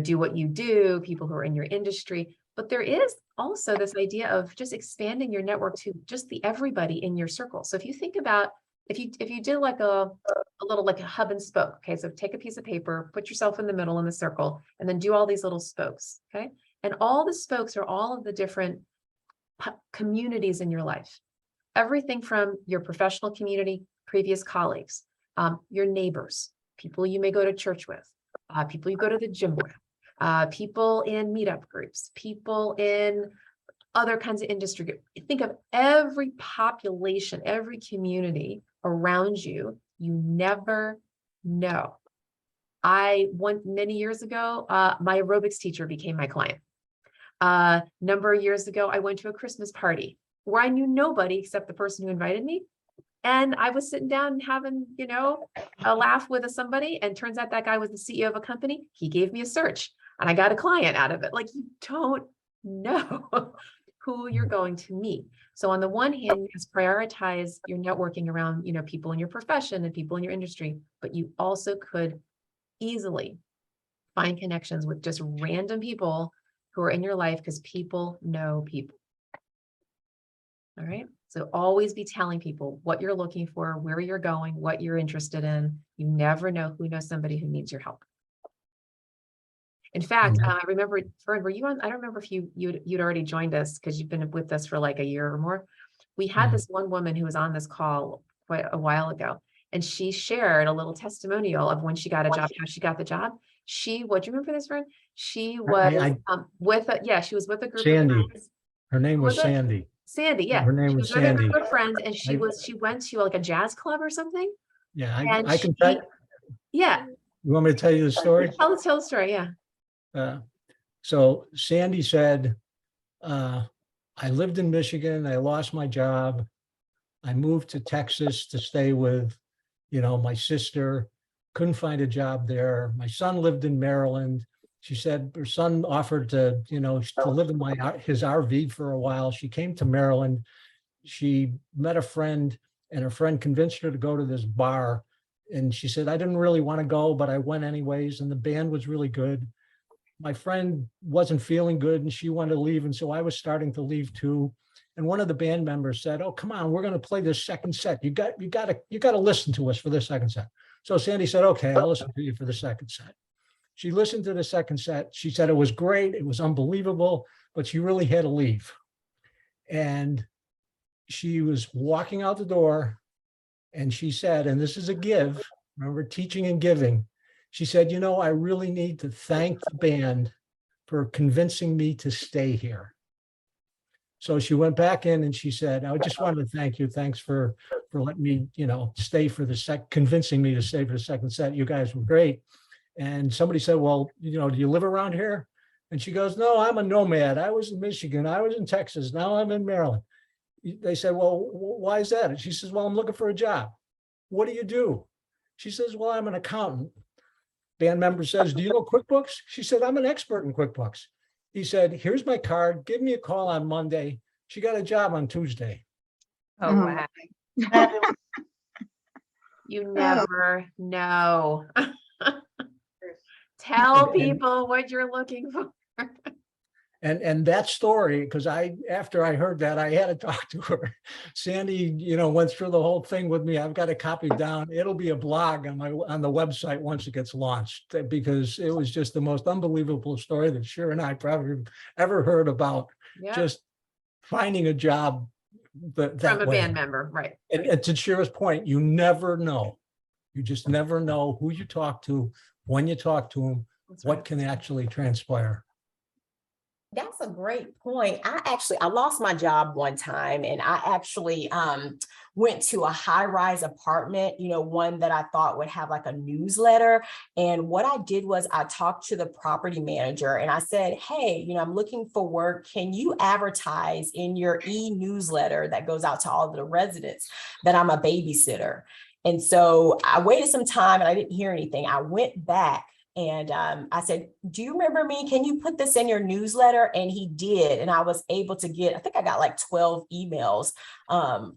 do what you do, people who are in your industry. But there is also this idea of just expanding your network to just the everybody in your circle. So if you think about, if you did like a little like a hub and spoke, okay, so take a piece of paper, put yourself in the middle in the circle, and then do all these little spokes, okay? And all the spokes are all of the different communities in your life. Everything from your professional community, previous colleagues, your neighbors, people you may go to church with, people you go to the gym with, people in meetup groups, people in other kinds of industry groups. Think of every population, every community around you. You never know. Many years ago, my aerobics teacher became my client. Number of years ago, I went to a Christmas party where I knew nobody except the person who invited me. And I was sitting down and having, a laugh with somebody, and turns out that guy was the CEO of a company. He gave me a search and I got a client out of it. Like, you don't know who you're going to meet. So on the one hand, you just prioritize your networking around, people in your profession and people in your industry, but you also could easily find connections with just random people who are in your life, because people know people. All right. So always be telling people what you're looking for, where you're going, what you're interested in. You never know who knows somebody who needs your help. In fact, I remember, Fern, were you on? I don't remember if you'd already joined us, because you've been with us for like a year or more. We had this one woman who was on this call quite a while ago, and she shared a little testimonial of when she got a job, how she got the job. What do you remember this, Fern? She was she was with a group Sandy. of friends. Her name was Was it? Sandy. Sandy, yeah. Her name She was with a group Sandy. of friends, and she went to like a jazz club or something. Yeah, And I can tell. yeah. You want me to tell you the story? Tell the story, yeah. So Sandy said, I lived in Michigan. I lost my job. I moved to Texas to stay with, my sister. Couldn't find a job there. My son lived in Maryland. She said her son offered to, to live in his RV for a while. She came to Maryland. She met a friend, and her friend convinced her to go to this bar. And she said, I didn't really want to go, but I went anyways. And the band was really good. My friend wasn't feeling good and she wanted to leave. And so I was starting to leave too. And one of the band members said, oh, come on, we're going to play this second set. You got to listen to us for the second set. So Sandy said, okay, I'll listen to you for the second set. She listened to the second set. She said it was great. It was unbelievable, but she really had to leave. And she was walking out the door and she said, and this is a give, remember, teaching and giving. She said, I really need to thank the band for convincing me to stay here. So she went back in and she said, I just wanted to thank you. Thanks for letting me, stay for convincing me to stay for the second set. You guys were great. And somebody said, well, do you live around here? And she goes, no, I'm a nomad. I was in Michigan. I was in Texas. Now I'm in Maryland. They said, well, why is that? And she says, well, I'm looking for a job. What do you do? She says, well, I'm an accountant. band member says, do you know QuickBooks? She said, I'm an expert in QuickBooks. He said, here's my card. Give me a call on Monday. She got a job on Tuesday. Oh, wow. Fabulous. You never know. Tell And- people what you're looking for. And that story, because after I heard that, I had to talk to her. Sandy, went through the whole thing with me. I've got it copied down. It'll be a blog on the website once it gets launched, because it was just the most unbelievable story that Cher and I probably ever heard about. Yeah, Just finding a job that from a way. band member, right? And to Cher's point, you never know. You just never know who you talk to, when you talk to them, That's what right. can actually transpire. That's a great point. I lost my job one time, and I actually went to a high-rise apartment, one that I thought would have like a newsletter. And what I did was I talked to the property manager and I said, hey, I'm looking for work. Can you advertise in your e-newsletter that goes out to all of the residents that I'm a babysitter? And so I waited some time and I didn't hear anything. I went back and I said, do you remember me? Can you put this in your newsletter? And he did. And I was able to I think I got like 12 emails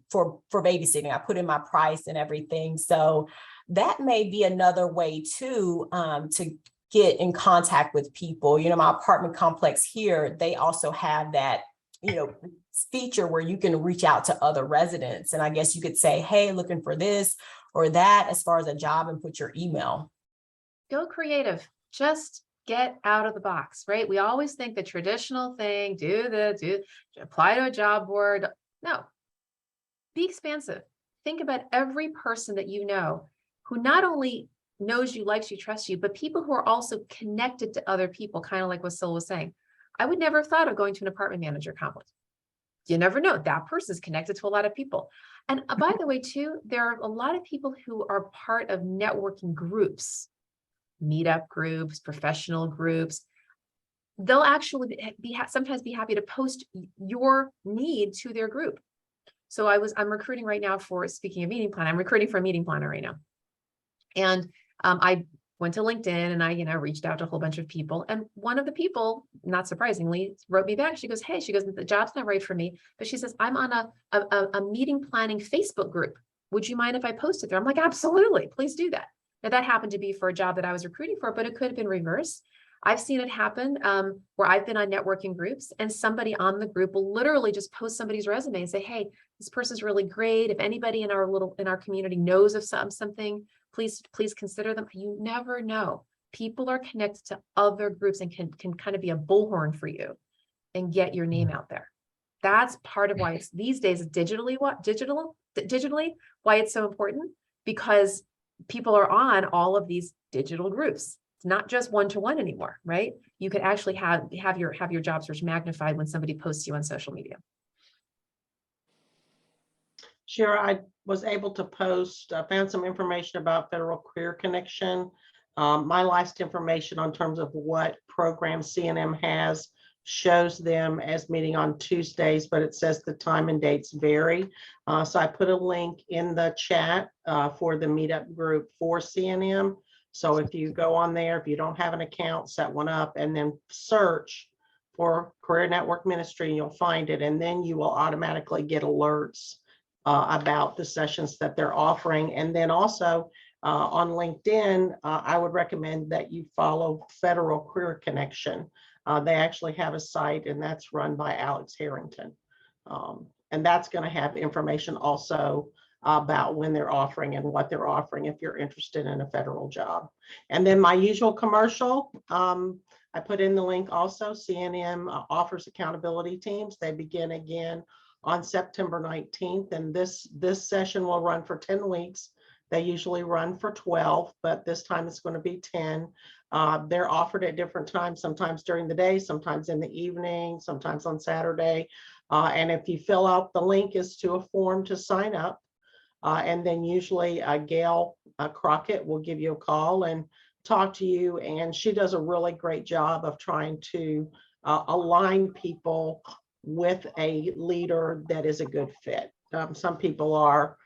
for babysitting. I put in my price and everything. So that may be another way too, to get in contact with people. My apartment complex here, they also have that, feature where you can reach out to other residents. And I guess you could say, hey, looking for this or that as far as a job, and put your email. Go creative. Just get out of the box, right? We always think the traditional thing, apply to a job board. No, be expansive. Think about every person that you know who not only knows you, likes you, trusts you, but people who are also connected to other people, kind of like what Syl was saying. I would never have thought of going to an apartment manager conference. You never know. That person is connected to a lot of people. And by the way, too, there are a lot of people who are part of networking groups. Meetup groups, professional groups. They'll actually sometimes be happy to post your need to their group. So I'm recruiting right now speaking of meeting plan, I'm recruiting for a meeting planner right now. And I went to LinkedIn and I, reached out to a whole bunch of people. And one of the people, not surprisingly, wrote me back. She goes, hey, the job's not right for me. But she says, I'm on a meeting planning Facebook group. Would you mind if I post it there? I'm like, absolutely, please do that. Now that happened to be for a job that I was recruiting for, but it could have been reversed. I've seen it happen where I've been on networking groups and somebody on the group will literally just post somebody's resume and say, hey, this person's really great. If anybody in our community knows of something, please consider them. You never know. People are connected to other groups and can kind of be a bullhorn for you and get your name out there. That's part of why it's these days digitally why it's so important, because people are on all of these digital groups. It's not just one-to-one anymore, right? You could actually have your job search magnified when somebody posts you on social media. Sure, I was able to post, found some information about Federal Career Connection. My last information on terms of what program CNM has shows them as meeting on Tuesdays, but it says the time and dates vary. So I put a link in the chat for the meetup group for CNM. So if you go on there, if you don't have an account, set one up and then search for Career Network Ministry, you'll find it. And then you will automatically get alerts about the sessions that they're offering. And then also on LinkedIn, I would recommend that you follow Federal Career Connection. They actually have a site and that's run by Alex Harrington. And that's going to have information also about when they're offering and what they're offering if you're interested in a federal job. And then my usual commercial, I put in the link also. CNM offers accountability teams. They begin again on September 19th. And this session will run for 10 weeks. They usually run for 12, but this time it's going to be 10. They're offered at different times, sometimes during the day, sometimes in the evening, sometimes on Saturday. And if you fill out the link is to a form to sign up. And then usually Gail Crockett will give you a call and talk to you. And she does a really great job of trying to align people with a leader that is a good fit. Some people are,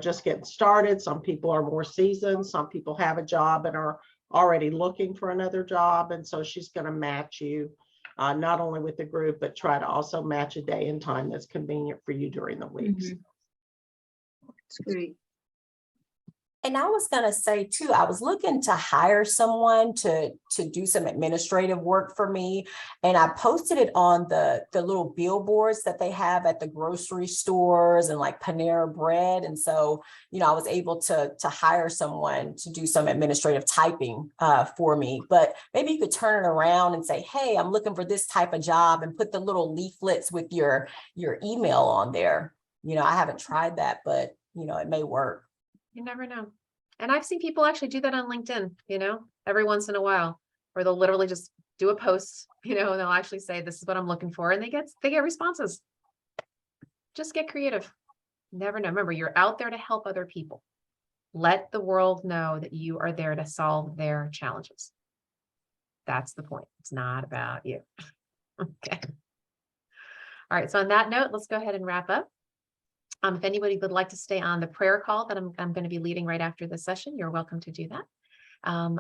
just getting started. Some people are more seasoned. Some people have a job and are already looking for another job. And so she's going to match you, not only with the group, but try to also match a day and time that's convenient for you during the weeks. It's great. And I was gonna say too, I was looking to hire someone to do some administrative work for me. And I posted it on the little billboards that they have at the grocery stores and like Panera Bread. And so, I was able to hire someone to do some administrative typing for me. But maybe you could turn it around and say, hey, I'm looking for this type of job, and put the little leaflets with your email on there. I haven't tried that, but it may work. You never know. And I've seen people actually do that on LinkedIn, every once in a while, where they'll literally just do a post, and they'll actually say, this is what I'm looking for. And they get responses. Just get creative. Never know. Remember, you're out there to help other people. Let the world know that you are there to solve their challenges. That's the point. It's not about you. Okay. All right. So on that note, let's go ahead and wrap up. If anybody would like to stay on the prayer call that I'm going to be leading right after this session, you're welcome to do that.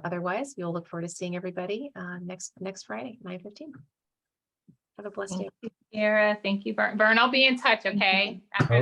Otherwise, we'll look forward to seeing everybody next Friday, 9:15. Have a blessed day. Thank you, Sarah. Thank you, Vern. Vern, I'll be in touch, okay? After